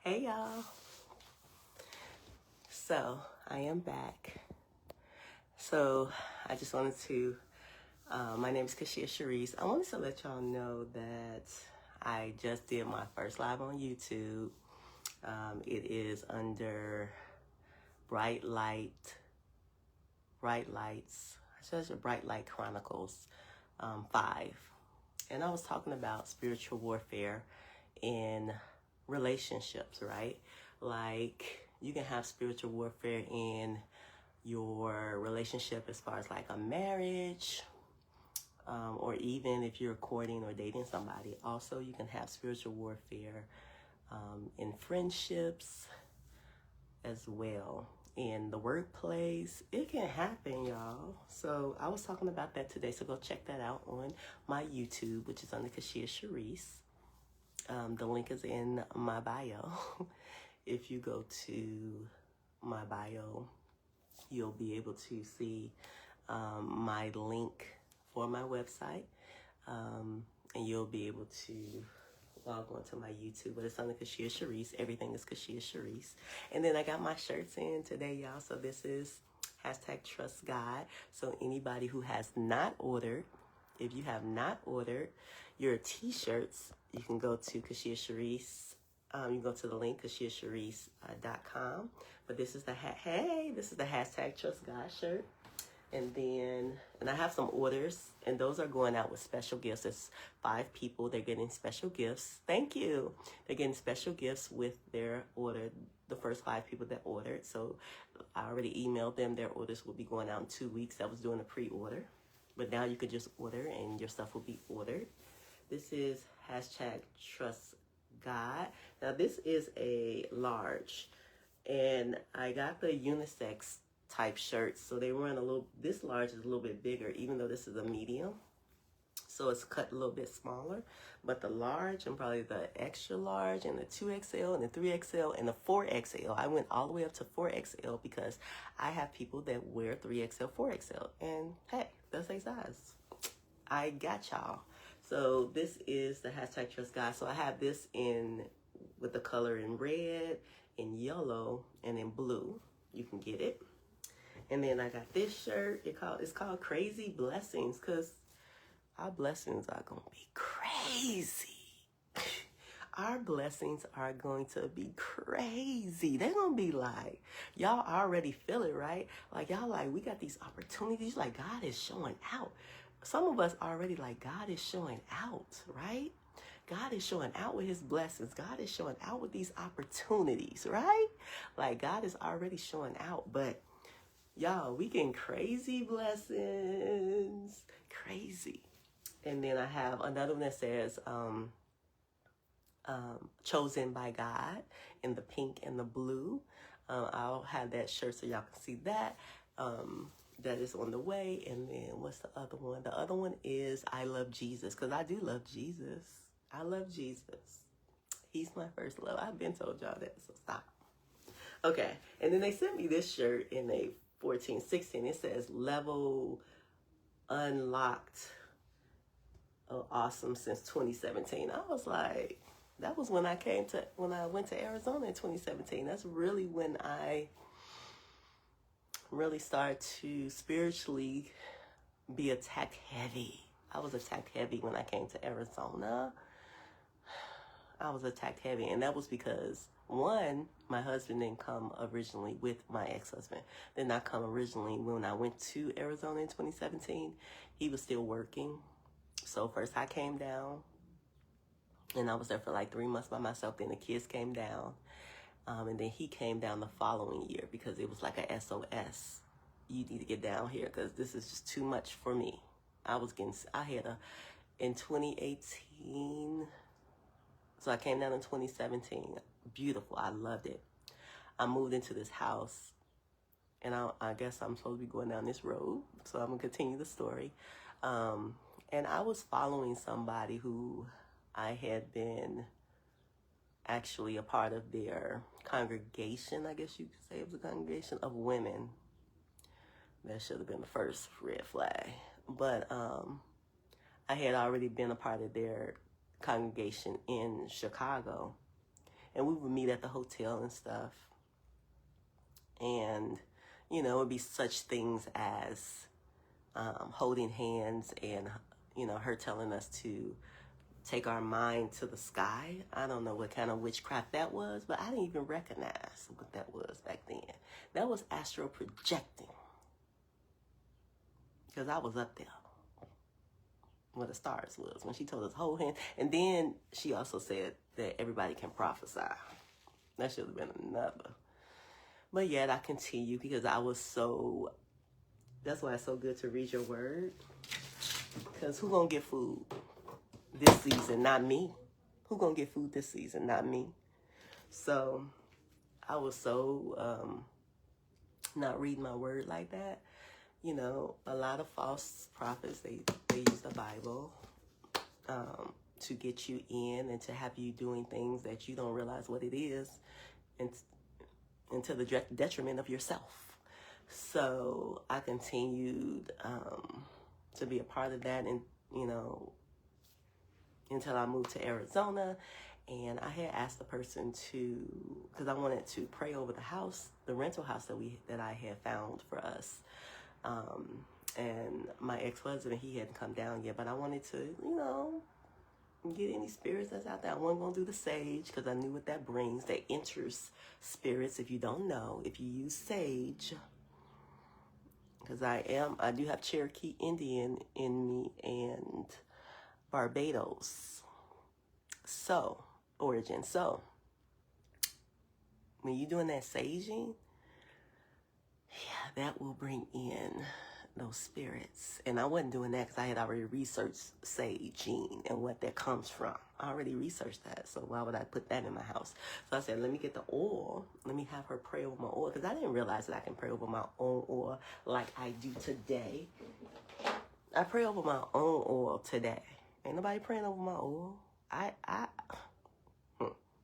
Hey y'all. So I am back. So I just wanted to, my name is Kashia Sharice. I wanted to let y'all know that I just did my first live on YouTube. It is under Bright Lights. I said Bright Light Chronicles 5. And I was talking about spiritual warfare in relationships, right? Like you can have spiritual warfare in your relationship as far as like a marriage, or even if you're courting or dating somebody. Also, you can have spiritual warfare in friendships as well. In the workplace, it can happen, y'all. So I was talking about that today. So go check that out on my YouTube, which is under Kashia Sharice. The link is in my bio. If you go to my bio, you'll be able to see my link for my website, and you'll be able to log on to my YouTube, but it's under Kashia Sharice. Everything is Kashia Sharice. And then I got my shirts in today, y'all. So this is #TrustGod. So anybody who has not ordered, if you have not ordered your t-shirts, you can go to Kashia Sharice. You can go to the link, KashiaSharice.com. But this is the this is the #TrustGod shirt. And I have some orders, and those are going out with special gifts. It's 5 people. They're getting special gifts. Thank you. They're getting special gifts with their order, the first 5 people that ordered. So I already emailed them. Their orders will be going out in 2 weeks. That was doing a pre-order. But now you could just order, and your stuff will be ordered. This is #TrustGod. Now, this is a large, and I got the unisex type shirts, so they run this large is a little bit bigger, even though this is a medium, so it's cut a little bit smaller. But the large, and probably the extra large, and the 2XL and the 3XL and the 4XL, I went all the way up to 4XL because I have people that wear 3XL, 4XL, and hey, that's their size. I got y'all. So this is the #TrustGod. So I have this in with the color in red, in yellow, and in blue. You can get it. And then I got this shirt. It's called Crazy Blessings, because our blessings are going to be crazy. Our blessings are going to be crazy. They're going to be like, y'all already feel it, right? Like, y'all like, we got these opportunities. Like, God is showing out. Some of us already like, God is showing out, right? God is showing out with his blessings. God is showing out with these opportunities, right? Like, God is already showing out, but y'all, we getting crazy blessings. Crazy. And then I have another one that says, chosen by God, in the pink and the blue. I'll have that shirt so y'all can see that. That is on the way. And then what's the other one? The other one is I love Jesus, because I do love Jesus. I love Jesus. He's my first love. I've been told y'all that, so stop. Okay. And then they sent me this shirt in a 14, 16. It says level unlocked, awesome since 2017. I was like, that was when I went to Arizona in 2017. That's really when I really started to spiritually be attack heavy. I was attack heavy when I came to Arizona. I was attacked heavy, and that was because, one, my husband didn't come originally with my ex-husband. Did not come originally when I went to Arizona in 2017. He was still working. So first I came down, and I was there for like 3 months by myself. Then the kids came down, and then he came down the following year because it was like a SOS. You need to get down here because this is just too much for me. In 2018... So I came down in 2017. Beautiful. I loved it. I moved into this house, and I guess I'm supposed to be going down this road. So I'm going to continue the story. And I was following somebody who I had been actually a part of their congregation. I guess you could say it was a congregation of women. That should have been the first red flag. But I had already been a part of their congregation in Chicago, And we would meet at the hotel and stuff. And, you know, it would be such things as holding hands and, you know, her telling us to take our mind to the sky. I don't know what kind of witchcraft that was, but I didn't even recognize what that was back then. That was astral projecting. Because I was up there where the stars was when she told us hold hands. And then she also said that everybody can prophesy. That should have been another. But yet I continue because I was so, that's why it's so good to read your word. Because who gonna get food this season? Not me. Who gonna get food this season? Not me. So I was so not reading my word like that. You know, a lot of false prophets, they use the Bible to get you in and to have you doing things that you don't realize what it is, and to the detriment of yourself. So I continued to be a part of that, and, you know, until I moved to Arizona. And I had asked the person to, because I wanted to pray over the house, the rental house that I had found for us. And my ex-husband, he hadn't come down yet, but I wanted to, you know, get any spirits that's out there. I wasn't going to do the sage because I knew what that brings. That enters spirits. If you don't know, if you use sage, because I do have Cherokee Indian in me and Barbados origin. So when you're doing that saging, yeah, that will bring in those spirits. And I wasn't doing that because I had already researched saging and what that comes from. I already researched that, so why would I put that in my house? So I said, let me get the oil. Let me have her pray over my oil, because I didn't realize that I can pray over my own oil like I do today. I pray over my own oil today. Ain't nobody praying over my oil.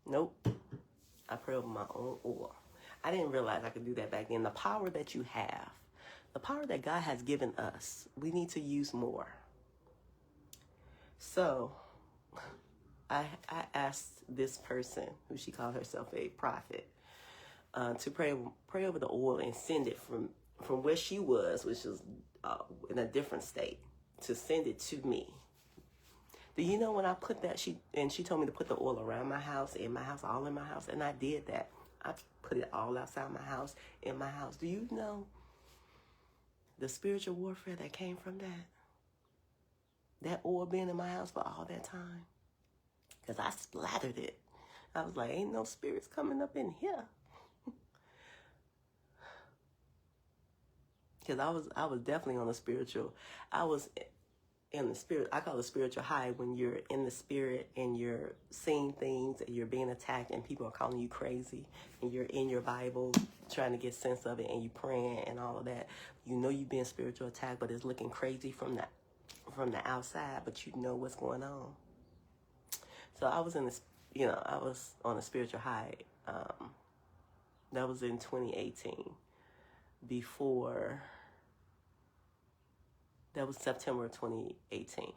Nope. I pray over my own oil. I didn't realize I could do that back then. The power that you have, the power that God has given us, we need to use more. So I asked this person, who she called herself a prophet, to pray over the oil and send it from where she was, which was in a different state, to send it to me. Do you know when I put that, she told me to put the oil around my house, in my house, all in my house, and I did that. I put it all outside my house, in my house. Do you know the spiritual warfare that came from that? That oil being in my house for all that time? Because I splattered it. I was like, ain't no spirits coming up in here. Because I was definitely on a spiritual, I was in the spirit. I call it spiritual high, when you're in the spirit and you're seeing things and you're being attacked and people are calling you crazy, and you're in your Bible trying to get sense of it and you praying and all of that. You know you're being spiritual attacked, but it's looking crazy from the outside, but you know what's going on. So I was in this, you know, I was on a spiritual high. That was in 2018. That was September 2018.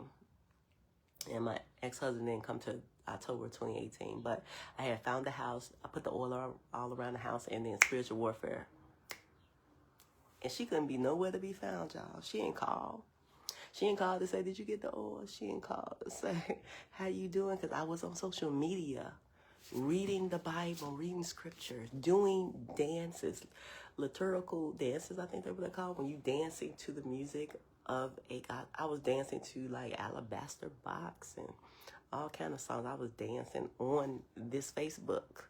And my ex-husband didn't come to October 2018. But I had found the house. I put the oil all around the house, and then spiritual warfare. And she couldn't be nowhere to be found, y'all. She didn't call. She didn't call to say, did you get the oil? She didn't call to say, how you doing? Because I was on social media, reading the Bible, reading scriptures, doing dances, liturgical dances, I think that's what they're called, when you dancing to the music of a God. I was dancing to like Alabaster Box and all kind of songs. I was dancing on this Facebook.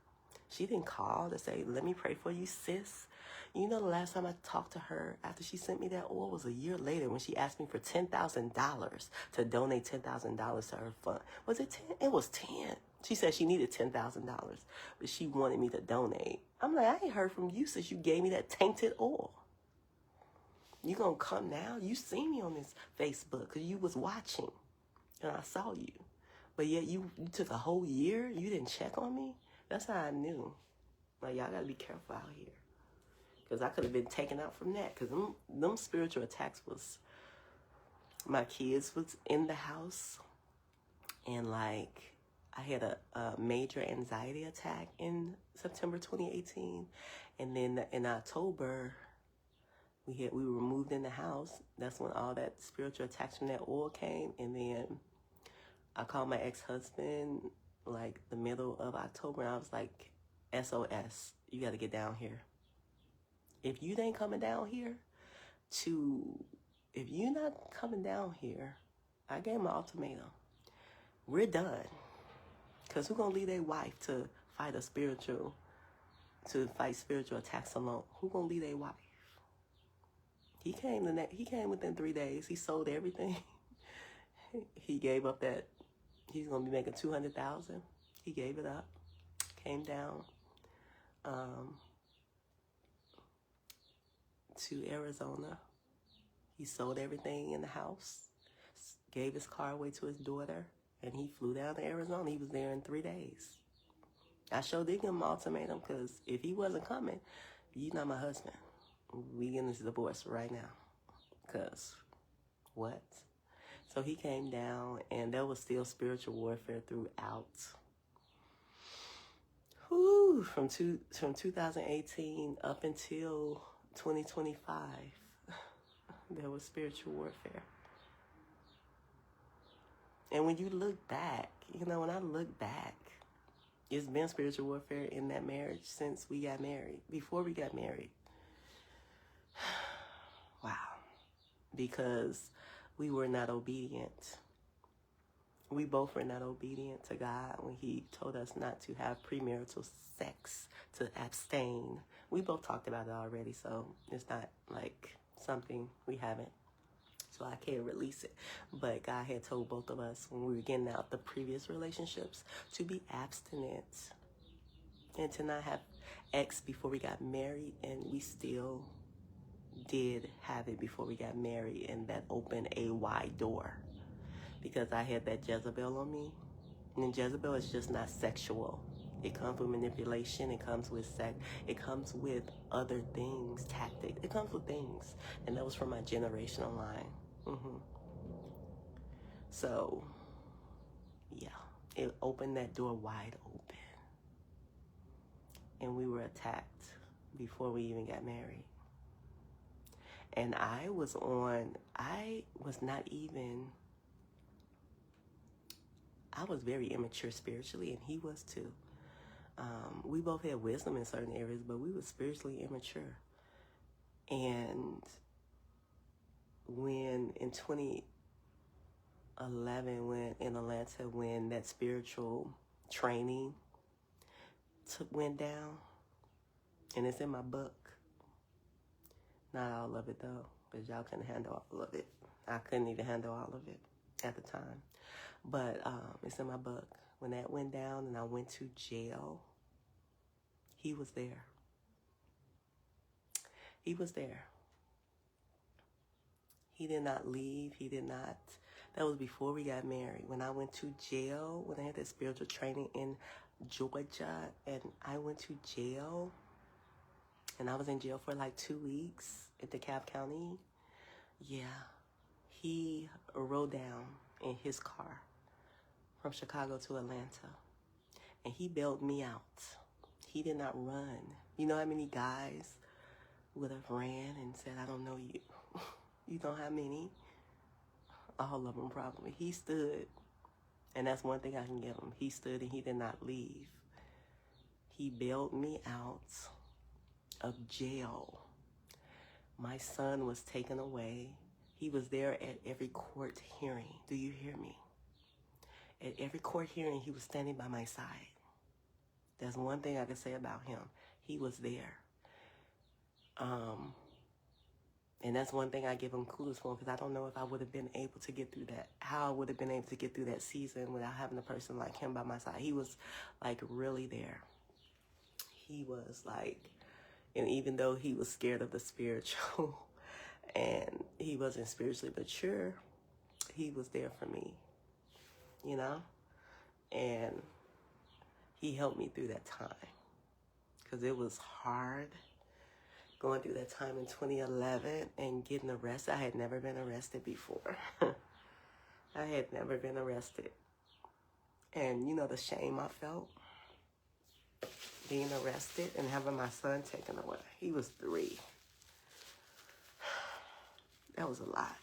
She didn't call to say, let me pray for you, sis. You know, the last time I talked to her after she sent me that oil was a year later, when she asked me for $10,000 to donate $10,000 to her fund. Was it 10? It was 10. She said she needed $10,000, but she wanted me to donate. I'm like, I ain't heard from you since you gave me that tainted oil. You gonna come now? You seen me on this Facebook because you was watching, and I saw you. But yet you took a whole year? You didn't check on me? That's how I knew. Like, y'all gotta be careful out here. Because I could have been taken out from that. Because them spiritual attacks was, my kids was in the house. And like, I had a major anxiety attack in September 2018. And then in October, we were moved in the house. That's when all that spiritual attacks from that oil came. And then I called my ex-husband like the middle of October, and I was like, SOS, you got to get down here. If you ain't coming down here if you're not coming down here, I gave him an ultimatum. We're done. Because who's going to leave their wife to fight spiritual attacks alone? Who's going to leave their wife? He came within 3 days. He sold everything. He gave up that he's going to be making $200,000. He gave it up. Came down to Arizona. He sold everything in the house, gave his car away to his daughter, and he flew down to Arizona. He was there in 3 days. I sure did give him an ultimatum, because if he wasn't coming, you're not my husband. We getting this divorce right now. Because what? So he came down, and there was still spiritual warfare throughout. Whew, from 2018 up until 2025, there was spiritual warfare. And when you look back, when I look back, it's been spiritual warfare in that marriage since we got married, before we got married. Wow. Because we were not obedient. We both were not obedient to God when he told us not to have premarital sex, to abstain. We both talked about it already, so it's not like something we haven't. So I can't release it. But God had told both of us when we were getting out the previous relationships to be abstinent and to not have sex before we got married. And we still did have it before we got married, and that opened a wide door. Because I had that Jezebel on me. And Jezebel is just not sexual. It comes with manipulation. It comes with sex. It comes with other things, tactics. It comes with things. And that was from my generational line. So, yeah. It opened that door wide open. And we were attacked before we even got married. And I was very immature spiritually, and he was too. We both had wisdom in certain areas, but we were spiritually immature. And when in 2011, when in Atlanta, when that spiritual training went down, and it's in my book. Not all of it though, because y'all couldn't handle all of it. I couldn't even handle all of it at the time. But it's in my book. When that went down and I went to jail, he was there. He was there. He did not leave. That was before we got married. When I went to jail, when I had that spiritual training in Georgia, and I went to jail, and I was in jail for like 2 weeks at DeKalb County. Yeah, he rode down in his car from Chicago to Atlanta, and he bailed me out. He did not run. You know how many guys would have ran and said, I don't know you. You know how many? All of them probably. He stood, and that's one thing I can give him. He stood and he did not leave. He bailed me out of jail. My son was taken away. He was there at every court hearing. Do you hear me? At every court hearing, he was standing by my side. That's one thing I can say about him. He was there. And that's one thing I give him kudos for, because I don't know if I would have been able to get through that, how I would have been able to get through that season without having a person like him by my side. He was like really there. He was like, and even though he was scared of the spiritual and he wasn't spiritually mature, he was there for me, you know? And he helped me through that time, because it was hard going through that time in 2011 and getting arrested. I had never been arrested before. I had never been arrested. And you know the shame I felt being arrested and having my son taken away. He was 3. That was a lot.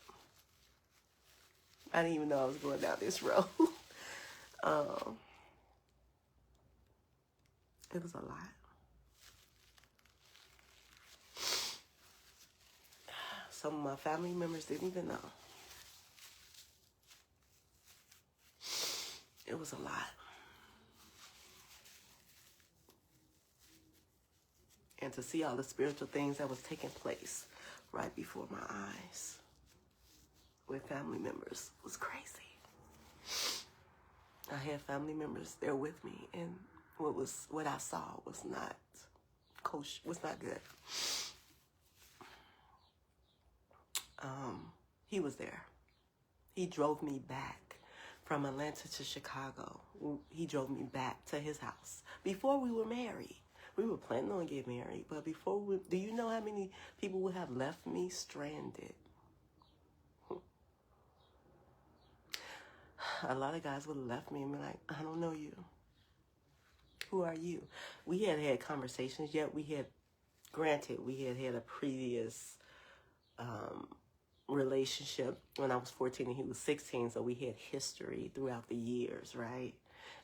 I didn't even know I was going down this road. It was a lot. Some of my family members didn't even know. It was a lot. And to see all the spiritual things that was taking place right before my eyes with family members was crazy. I had family members there with me, and what I saw was not kosher, was not good. He was there. He drove me back from Atlanta to Chicago. He drove me back to his house before we were married. We were planning on getting married, but do you know how many people would have left me stranded? A lot of guys would have left me and be like, I don't know you. Who are you? We had conversations, yet we had had a previous relationship when I was 14 and he was 16, so we had history throughout the years, right?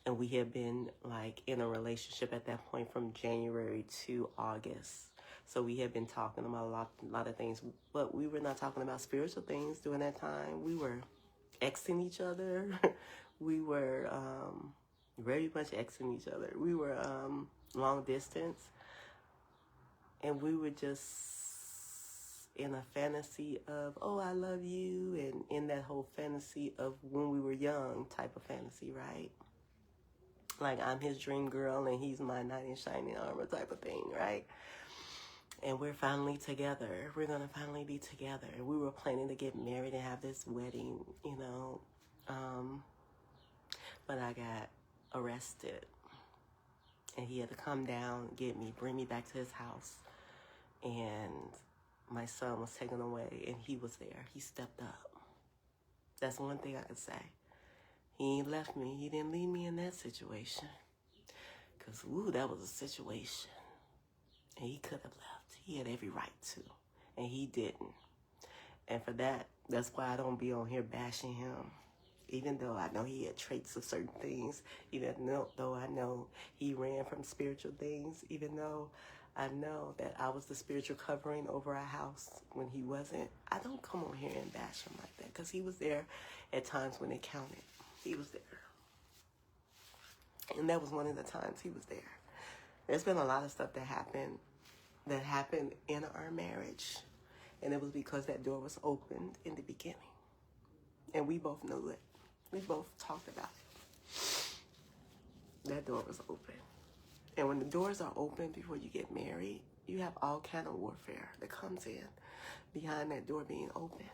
And we had been like in a relationship at that point from January to August. So we had been talking about a lot of things, but we were not talking about spiritual things during that time. We were exing each other. We were very much exing each other. We were long distance, and we were just in a fantasy of, oh, I love you, and in that whole fantasy of when we were young type of fantasy, right? Like I'm his dream girl and he's my knight in shining armor type of thing, right? And we're finally together. We're going to finally be together. And we were planning to get married and have this wedding, you know. But I got arrested. And he had to come down, get me, bring me back to his house. And my son was taken away and he was there. He stepped up. That's one thing I could say. He ain't left me. He didn't leave me in that situation. Because, that was a situation. And he could have left. He had every right to. And he didn't. And for that, that's why I don't be on here bashing him. Even though I know he had traits of certain things. Even though I know he ran from spiritual things. Even though I know that I was the spiritual covering over our house when he wasn't. I don't come on here and bash him like that. Because he was there at times when it counted. He was there. And that was one of the times he was there. There's been a lot of stuff that happened in our marriage. And it was because that door was opened in the beginning. And we both knew it. We both talked about it. That door was open. And when the doors are open before you get married, you have all kind of warfare that comes in behind that door being open.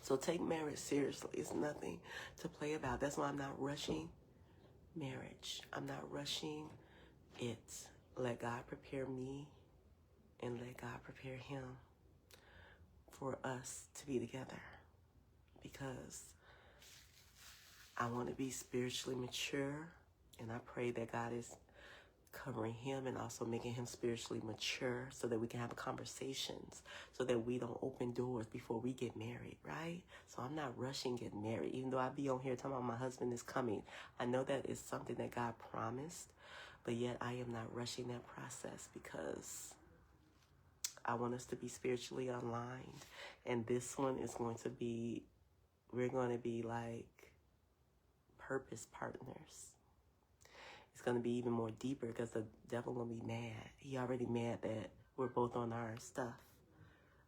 So take marriage seriously. It's nothing to play about. That's why I'm not rushing marriage. I'm not rushing it. Let God prepare me and let God prepare him for us to be together. Because I want to be spiritually mature, and I pray that God is covering him and also making him spiritually mature so that we can have conversations, so that we don't open doors before we get married, right? So I'm not rushing getting married, even though I be on here talking about my husband is coming. I know that is something that God promised, but yet I am not rushing that process because I want us to be spiritually aligned. And this one is going to be, we're going to be like purpose partners. It's going to be even more deeper because the devil going to be mad. He already mad that we're both on our stuff.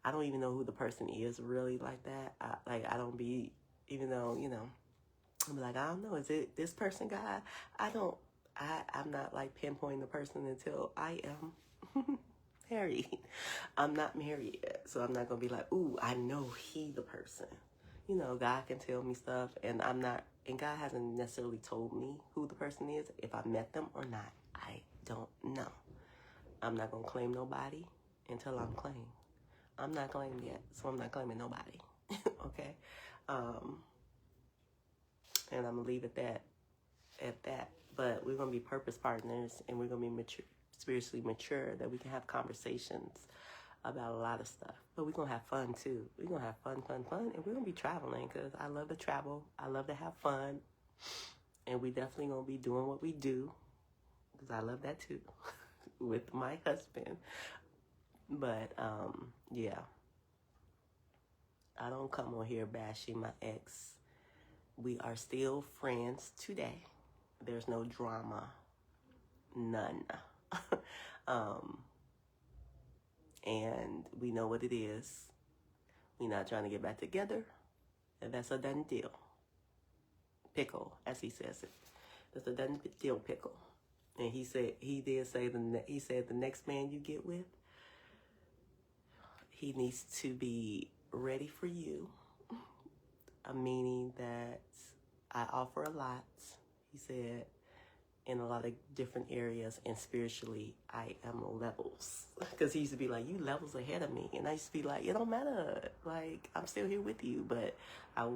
I don't even know who the person is really like that. I don't be, even though, you know, I'm like, I don't know. Is it this person, God? I'm not like pinpointing the person until I am married. I'm not married yet. So I'm not going to be like, ooh, I know he the person. You know, God can tell me stuff and and God hasn't necessarily told me who the person is, if I met them or not. I don't know. I'm not going to claim nobody until I'm claimed. I'm not claimed yet, so I'm not claiming nobody. Okay? And I'm going to leave it at that. at that. But we're going to be purpose partners, and we're going to be mature, spiritually mature, that we can have conversations about a lot of stuff. But we're going to have fun too. We're going to have fun. And we're going to be traveling, because I love to travel. I love to have fun. And we definitely going to be doing what we do, because I love that too, with my husband. But, yeah. I don't come on here bashing my ex. We are still friends today. There's no drama. None. And we know what it is. We're not trying to get back together. And that's a done deal. Pickle, as he says it. That's a done deal, pickle. And he said the next man you get with, he needs to be ready for you. Meaning that I offer a lot, he said, in a lot of different areas, and spiritually, I am levels. Because he used to be like, you levels ahead of me. And I used to be like, it don't matter. Like, I'm still here with you. But I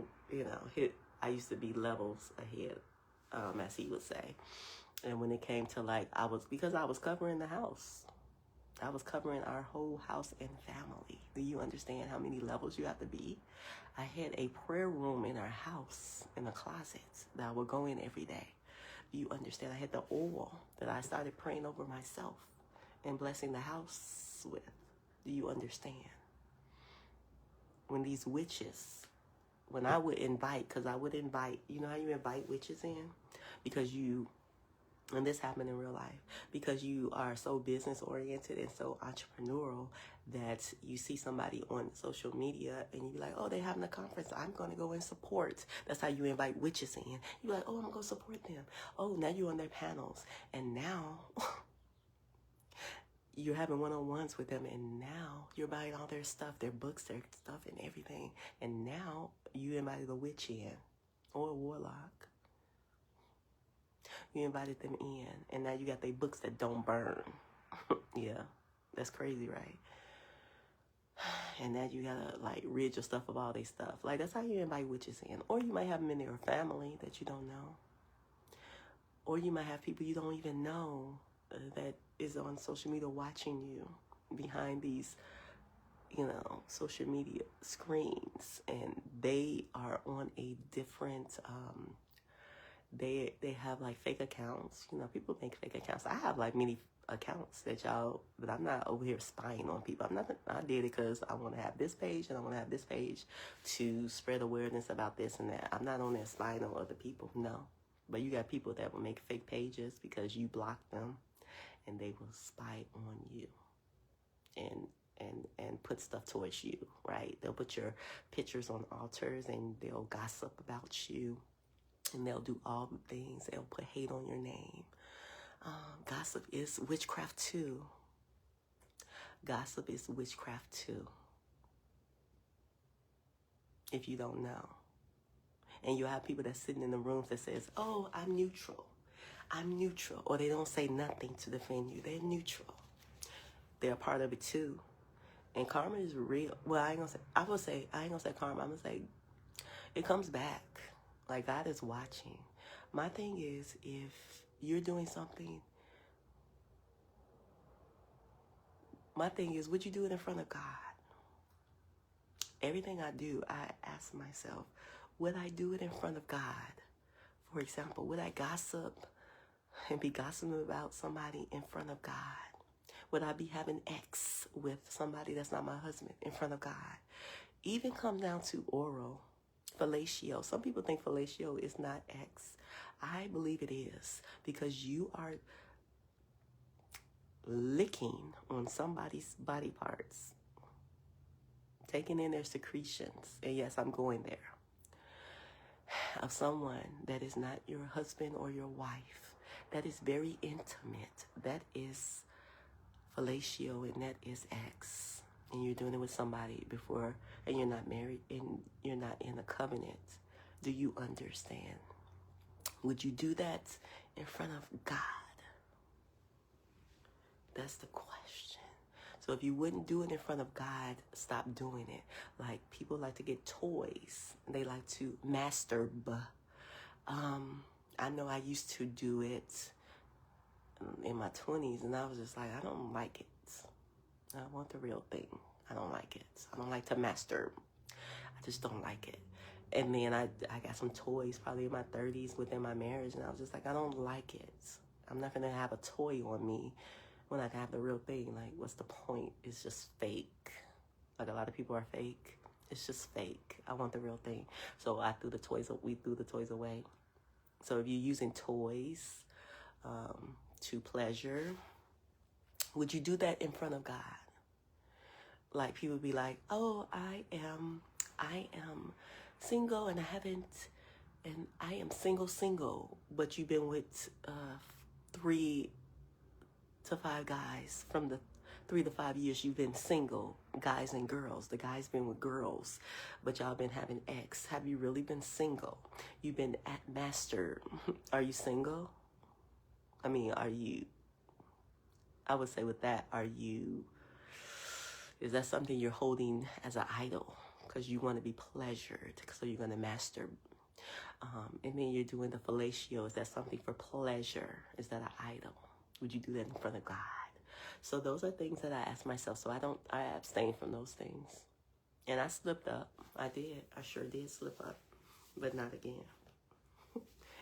used to be levels ahead, as he would say. And when it came to because I was covering the house. I was covering our whole house and family. Do you understand how many levels you have to be? I had a prayer room in our house, in a closet, that I would go in every day. Do you understand? I had the oil that I started praying over myself and blessing the house with. Do you understand? When these witches, when I would invite, you know how you invite witches in? And this happened in real life, because you are so business oriented and so entrepreneurial that you see somebody on social media and you be like, oh, they're having a conference, I'm going to go and support. That's how you invite witches in. You're like, oh, I'm going to go support them. Oh, now you're on their panels. And now you're having one-on-ones with them. And now you're buying all their stuff, their books, their stuff and everything. And now you invited a witch in, or a warlock. You invited them in, and now you got their books that don't burn. Yeah, that's crazy, right? And now you gotta rid your stuff of all their stuff. That's how you invite witches in. Or you might have them in your family that you don't know. Or you might have people you don't even know that is on social media watching you behind these, social media screens, and they are on a different. They have fake accounts. People make fake accounts. I have many accounts but I'm not over here spying on people. I did it because I want to have this page and I want to have this page to spread awareness about this and that. I'm not on there spying on other people, no. But you got people that will make fake pages because you blocked them, and they will spy on you and put stuff towards you, right? They'll put your pictures on altars and they'll gossip about you. And they'll do all the things. They'll put hate on your name. Gossip is witchcraft too. Gossip is witchcraft too. If you don't know. And you have people that's sitting in the rooms that says, oh, I'm neutral. I'm neutral. Or they don't say nothing to defend you. They're neutral. They're a part of it too. And karma is real. Well, I ain't gonna say karma. I'm gonna say it comes back. God is watching. My thing is, if you're doing something, would you do it in front of God? Everything I do, I ask myself, would I do it in front of God? For example, would I gossip and be gossiping about somebody in front of God? Would I be having sex with somebody that's not my husband in front of God? Even come down to oral. Fellatio. Some people think fellatio is not X. I believe it is, because you are licking on somebody's body parts, taking in their secretions. And yes, I'm going there. Of someone that is not your husband or your wife. That is very intimate. That is fellatio, and that is X. And you're doing it with somebody before, and you're not married, and you're not in a covenant. Do you understand? Would you do that in front of God? That's the question. So if you wouldn't do it in front of God, stop doing it. People like to get toys. They like to masturb. I know I used to do it in my 20s, and I was just like, I don't like it. I want the real thing. I don't like it. I don't like to master. I just don't like it. And then I got some toys probably in my 30s within my marriage, and I was just like, I don't like it. I'm not going to have a toy on me when I can have the real thing. Like, what's the point? It's just fake. Like, a lot of people are fake. It's just fake. I want the real thing. So we threw the toys away. So if you're using toys to pleasure, would you do that in front of God? Like, people be like, oh, I am single and I am single, but you've been with 3 to 5 guys from the 3 to 5 years you've been single, guys and girls. The guy's been with girls, but y'all been having ex. Have you really been single? You've been at master. Are you single? I mean, I would say with that, is that something you're holding as an idol? Because you want to be pleasured, so you're going to master. And then you're doing the fellatio. Is that something for pleasure? Is that an idol? Would you do that in front of God? So those are things that I ask myself. So I abstain from those things. And I slipped up. I sure did slip up. But not again.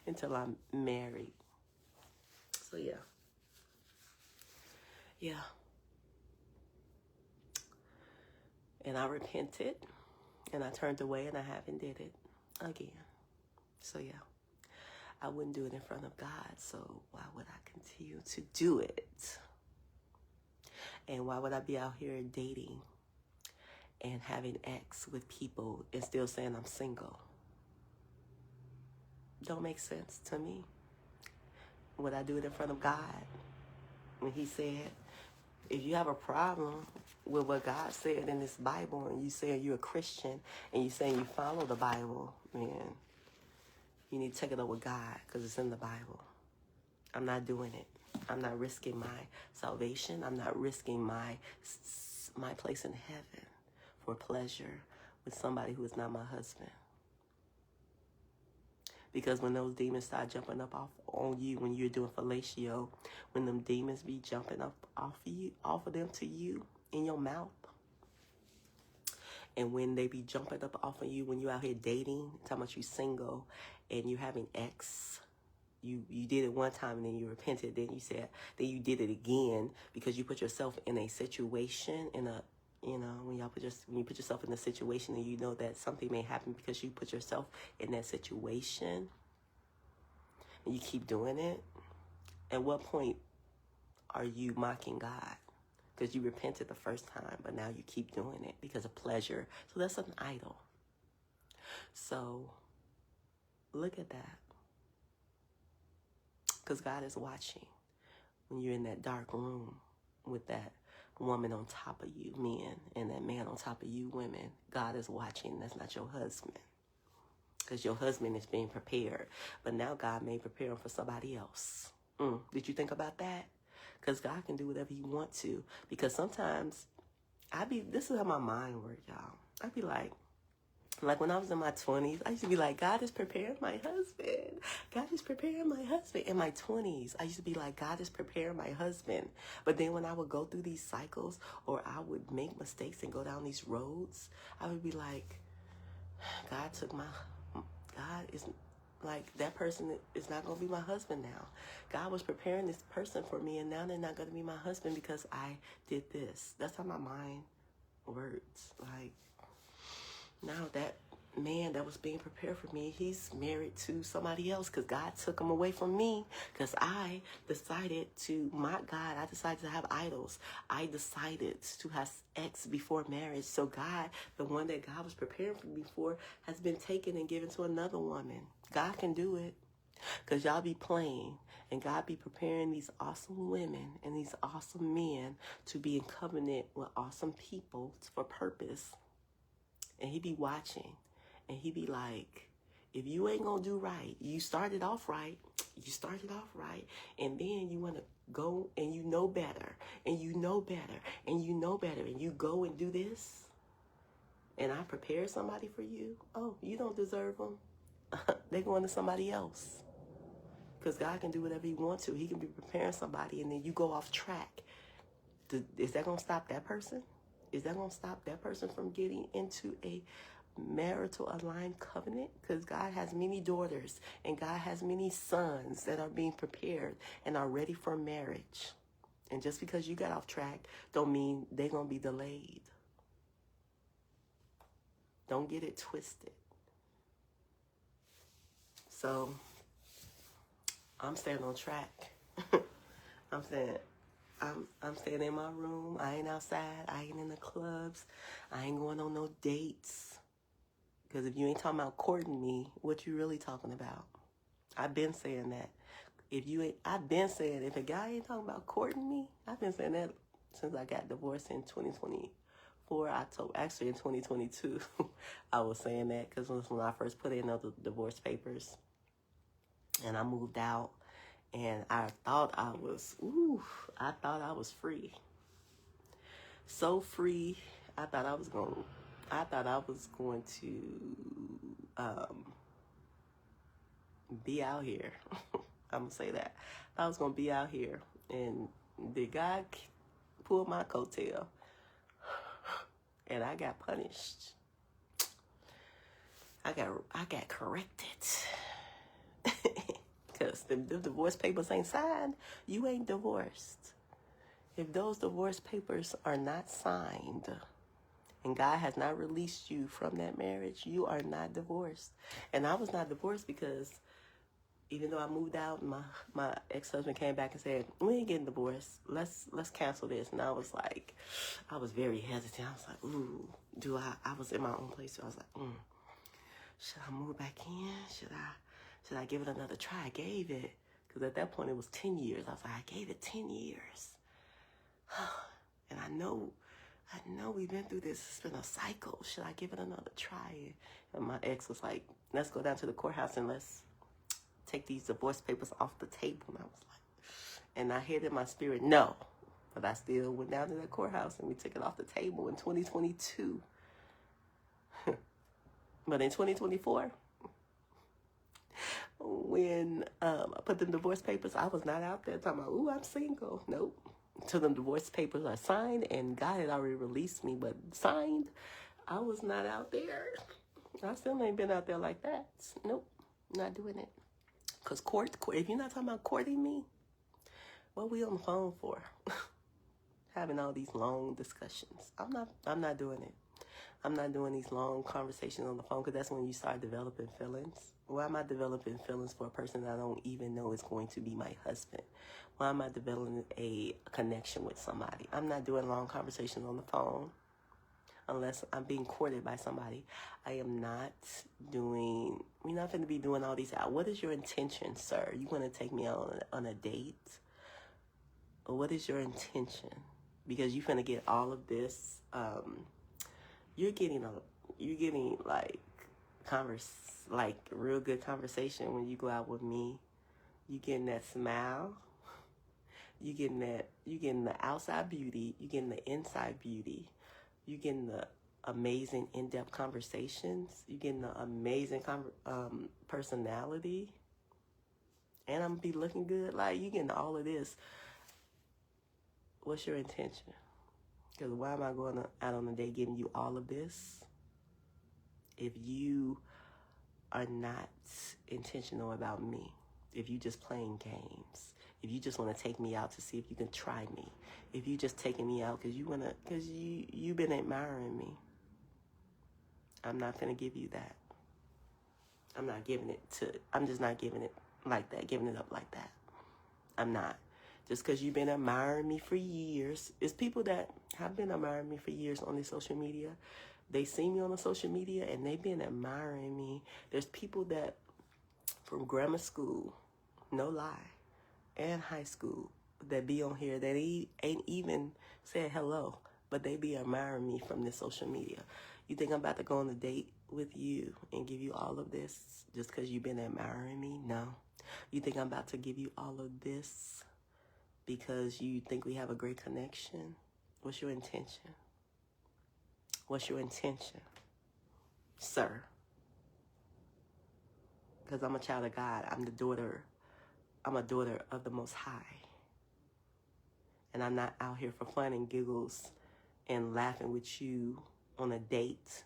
Until I'm married. So yeah. Yeah. And I repented, and I turned away, and I haven't did it again. So yeah, I wouldn't do it in front of God, so why would I continue to do it? And why would I be out here dating and having ex with people and still saying I'm single? Don't make sense to me. Would I do it in front of God? When he said, if you have a problem with what God said in this Bible, and you say you're a Christian, and you saying you follow the Bible, man, you need to take it up with God, because it's in the Bible. I'm not doing it. I'm not risking my salvation. I'm not risking my place in heaven for pleasure with somebody who is not my husband. Because when those demons start jumping up on you when you're doing fellatio, when them demons be jumping up off of them to you in your mouth, and when they be jumping up off of you when you're out here dating, talking about you single and you're having ex, you did it one time and then you repented, then you did it again because you put yourself in a situation, when you put yourself in a situation and you know that something may happen because you put yourself in that situation and you keep doing it, at what point are you mocking God? Because you repented the first time, but now you keep doing it because of pleasure. So that's an idol. So look at that. Because God is watching when you're in that dark room with that woman on top of you, men, and that man on top of you, women. God is watching. That's not your husband. Because your husband is being prepared. But now God may prepare him for somebody else. Did you think about that? Because God can do whatever you want to. Because sometimes, this is how my mind works, y'all. I'd be like when I was in my 20s, I used to be like, God is preparing my husband. God is preparing my husband. In my 20s, I used to be like, God is preparing my husband. But then when I would go through these cycles, or I would make mistakes and go down these roads, I would be like, God is like, that person is not going to be my husband now. God was preparing this person for me, and now they're not going to be my husband because I did this. That's how my mind works. Like, now that man that was being prepared for me, he's married to somebody else because God took him away from me because I decided to mock God. I decided to have idols. I decided to have ex before marriage. So God, the one that God was preparing for me for, has been taken and given to another woman. God can do it because y'all be playing, and God be preparing these awesome women and these awesome men to be in covenant with awesome people for purpose. And he be watching, and he be like, if you ain't gonna do right, you started off right, and then you want to go and you know better, and you know better, and you know better, and you go and do this, and I prepare somebody for you. Oh, you don't deserve them. They're going to somebody else. Because God can do whatever he wants to. He can be preparing somebody and then you go off track. Is that going to stop that person? Is that going to stop that person from getting into a marital aligned covenant? Because God has many daughters and God has many sons that are being prepared and are ready for marriage. And just because you got off track don't mean they're going to be delayed. Don't get it twisted. So I'm staying on track. I'm staying in my room. I ain't outside. I ain't in the clubs. I ain't going on no dates. Because if you ain't talking about courting me, what you really talking about? I've been saying that. I've been saying if a guy ain't talking about courting me, I've been saying that since I got divorced in 2024 October. Actually, in 2022, I was saying that because when I first put in the divorce papers, and I moved out. And I thought I was free. So free, I thought I was going to be out here. I'm going to say that. I was going to be out here. And the guy pulled my coattail. And I got punished. I got corrected. Because if the divorce papers ain't signed, you ain't divorced. If those divorce papers are not signed and God has not released you from that marriage, you are not divorced. And I was not divorced because even though I moved out, my ex-husband came back and said, we ain't getting divorced. Let's cancel this. And I was very hesitant. I was like, ooh, I was in my own place. So I was like, should I move back in? Should I give it another try? I gave it, because at that point it was 10 years. I was like, I gave it 10 years. And I know we've been through this. It's been a cycle. Should I give it another try? And my ex was like, let's go down to the courthouse and let's take these divorce papers off the table. And I was like, and I heard in my spirit, no. But I still went down to the courthouse and we took it off the table in 2022. But in 2024, when I put them divorce papers, I was not out there talking about, ooh, I'm single. Nope. Till them divorce papers are signed, and God had already released me, but signed, I was not out there. I still ain't been out there like that. Nope, not doing it. Because if you're not talking about courting me, what we on the phone for? Having all these long discussions. I'm not doing it. I'm not doing these long conversations on the phone, because that's when you start developing feelings. Why am I developing feelings for a person that I don't even know is going to be my husband? Why am I developing a connection with somebody? I'm not doing long conversations on the phone unless I'm being courted by somebody. We're not going to be doing all these out. What is your intention, sir? You want to take me on a date? Or what is your intention? Because you're going to get all of this. You're getting like real good conversation when you go out with me. You getting that smile. You getting the outside beauty. You getting the inside beauty. You getting the amazing in-depth conversations. You getting the amazing personality. And I'm gonna be looking good. Like, you getting all of this. What's your intention? Because why am I going out on a date giving you all of this if you are not intentional about me? If you just playing games, if you just want to take me out to see if you can try me, if you just taking me out because you've been admiring me, I'm not gonna give you that. I'm just not giving it like that, giving it up like that. I'm not. Just because you've been admiring me for years. It's people that have been admiring me for years on the social media. They see me on the social media and they've been admiring me. There's people that from grammar school, no lie, and high school that be on here that ain't even said hello, but they be admiring me from this social media. You think I'm about to go on a date with you and give you all of this just because you've been admiring me? No. You think I'm about to give you all of this because you think we have a great connection? What's your intention? What's your intention, sir? Because I'm a child of God. I'm the daughter I'm a daughter of the Most High. And I'm not out here for fun and giggles and laughing with you on a date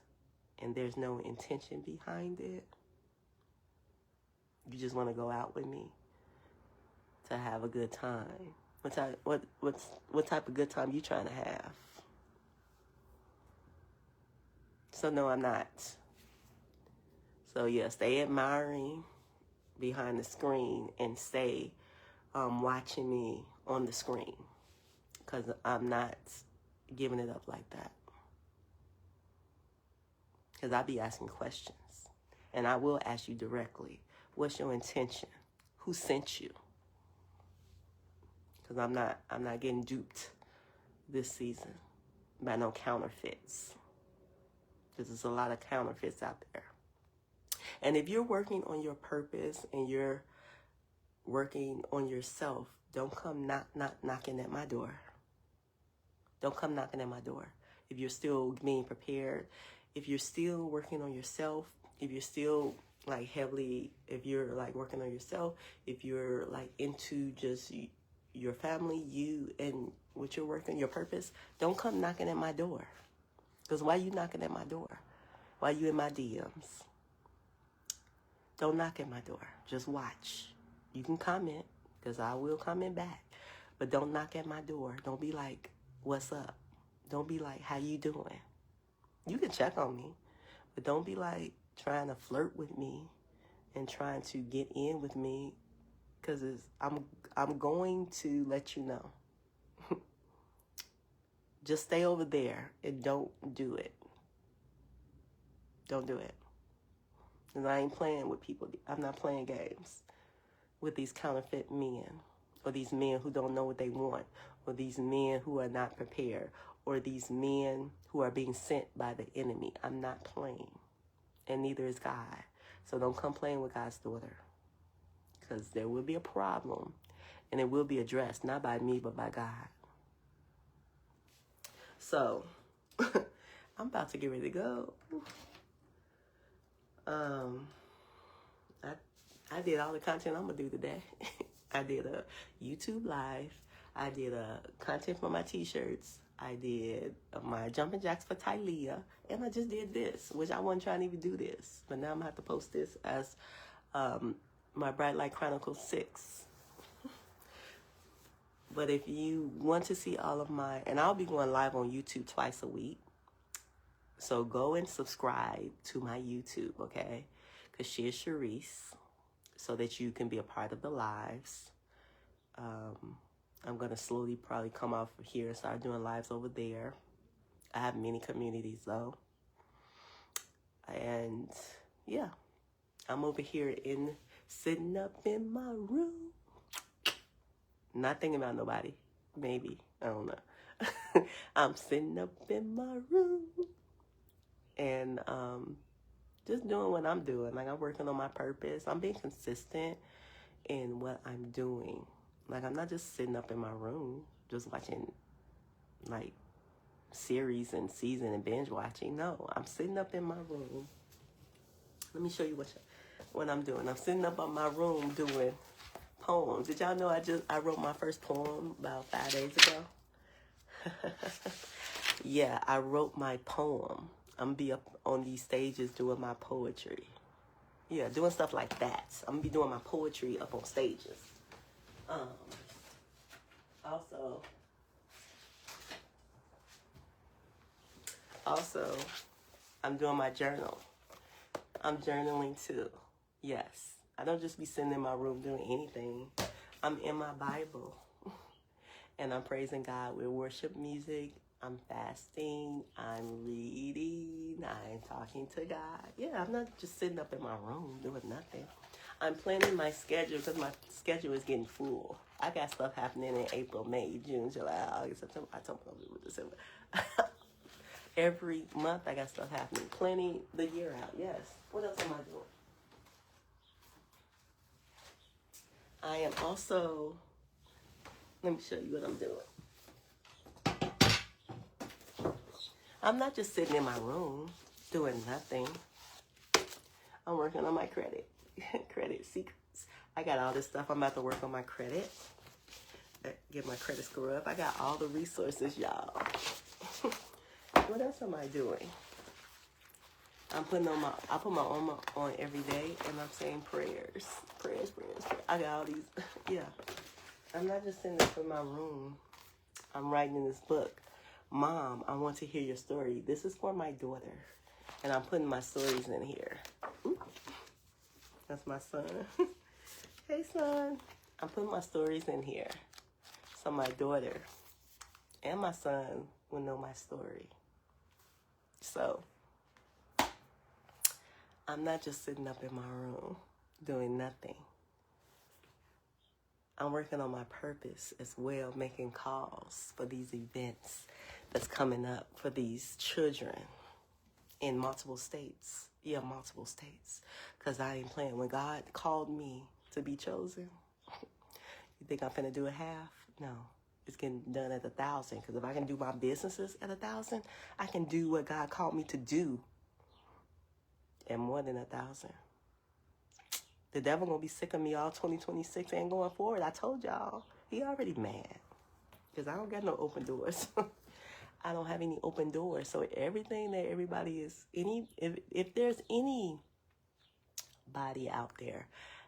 and there's no intention behind it. You just want to go out with me to have a good time. What type of good time you trying to have? So no, I'm not. So yeah, stay admiring behind the screen and stay watching me on the screen, because I'm not giving it up like that. Because I be asking questions, and I will ask you directly, what's your intention? Who sent you? Because I'm not getting duped this season by no counterfeits. Because there's a lot of counterfeits out there. And if you're working on your purpose and you're working on yourself, don't come knocking at my door. Don't come knocking at my door. If you're still being prepared, if you're still working on yourself, if you're still like heavily, if you're like working on yourself, if you're like into just your family, you and what you're working, your purpose, don't come knocking at my door. Because why you knocking at my door? Why you in my DMs? Don't knock at my door. Just watch. You can comment, because I will comment back. But don't knock at my door. Don't be like, what's up? Don't be like, how you doing? You can check on me, but don't be like trying to flirt with me and trying to get in with me, because I'm going to let you know. Just stay over there and don't do it. Don't do it. And I ain't playing with people. I'm not playing games with these counterfeit men, or these men who don't know what they want, or these men who are not prepared, or these men who are being sent by the enemy. I'm not playing, and neither is God. So don't come playing with God's daughter, because there will be a problem, and it will be addressed, not by me, but by God. So I'm about to get ready to go. I did all the content I'm gonna do today. I did a YouTube live. I did a content for my t-shirts. I did my jumping jacks for Tylea, and I just did this, which I wasn't trying to even do this, but now I'm gonna have to post this as my Bright Light Chronicles 6. But if you want to see all of my, and I'll be going live on YouTube twice a week. So go and subscribe to my YouTube, okay? Because she is Sharice, so that you can be a part of the lives. I'm going to slowly probably come off of here and start doing lives over there. I have many communities, though. And, yeah, I'm over here sitting up in my room. Not thinking about nobody. Maybe. I don't know. I'm sitting up in my room. And just doing what I'm doing. Like, I'm working on my purpose. I'm being consistent in what I'm doing. Like, I'm not just sitting up in my room just watching, like, series and season and binge watching. No, I'm sitting up in my room. Let me show you what I'm doing. I'm sitting up in my room doing poems. Did y'all know I wrote my first poem about 5 days ago? Yeah, I wrote my poem. I'm going to be up on these stages doing my poetry. Yeah, doing stuff like that. I'm going to be doing my poetry up on stages. Also, I'm doing my journal. I'm journaling too. Yes. I don't just be sitting in my room doing anything. I'm in my Bible. And I'm praising God with worship music. I'm fasting. I'm reading. I'm talking to God. Yeah, I'm not just sitting up in my room doing nothing. I'm planning my schedule because my schedule is getting full. I got stuff happening in April, May, June, July, August, September, October, November, December. Every month I got stuff happening. Planning the year out, yes. What else am I doing? I am also, let me show you what I'm doing. I'm not just sitting in my room doing nothing. I'm working on my credit secrets. I got all this stuff. I'm about to work on my credit. Get my credit score up. I got all the resources, y'all. What else am I doing? I put my armor on every day, and I'm saying prayers. Prayers. I got all these, yeah. I'm not just sitting up in my room. I'm writing in this book. Mom, I want to hear your story. This is for my daughter. And I'm putting my stories in here. Ooh. That's my son. Hey, son. I'm putting my stories in here. So my daughter and my son will know my story. So I'm not just sitting up in my room doing nothing. I'm working on my purpose as well, making calls for these events that's coming up for these children in multiple states. Yeah, multiple states. Because I ain't playing. When God called me to be chosen, you think I'm finna do a half? No. It's getting done at 1,000. Because if I can do my businesses at 1,000, I can do what God called me to do at more than 1,000. The devil gonna be sick of me all 2026 and going forward. I told y'all. He already mad. Because I don't got no open doors. I don't have any open doors. So everything that everybody is, if there's anybody out there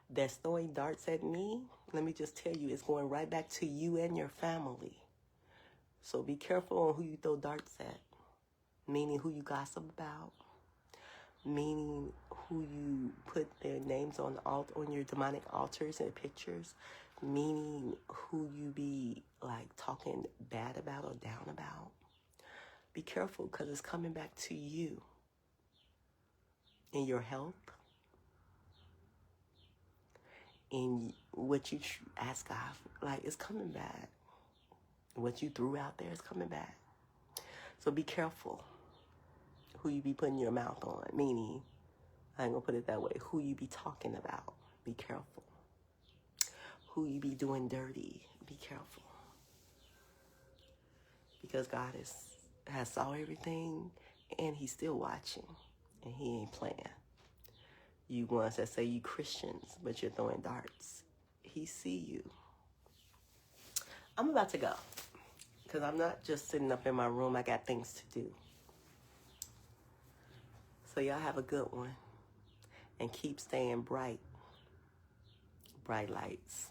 that's throwing darts at me, let me just tell you, it's going right back to you and your family. So be careful on who you throw darts at. Meaning who you gossip about. Meaning who you put their names on your demonic altars and pictures. Meaning who you be like talking bad about or down about. Be careful, because it's coming back to you in your health, in what you ask God. Like, it's coming back. What you threw out there is coming back. So be careful who you be putting your mouth on. Meaning, I ain't gonna put it that way, who you be talking about. Be careful. Who you be doing dirty. Be careful. Because God has saw everything, and he's still watching, and he ain't playing. You ones that say you Christians, but you're throwing darts, he see you. I'm about to go, because I'm not just sitting up in my room. I got things to do. So y'all have a good one, and keep staying bright. Bright lights.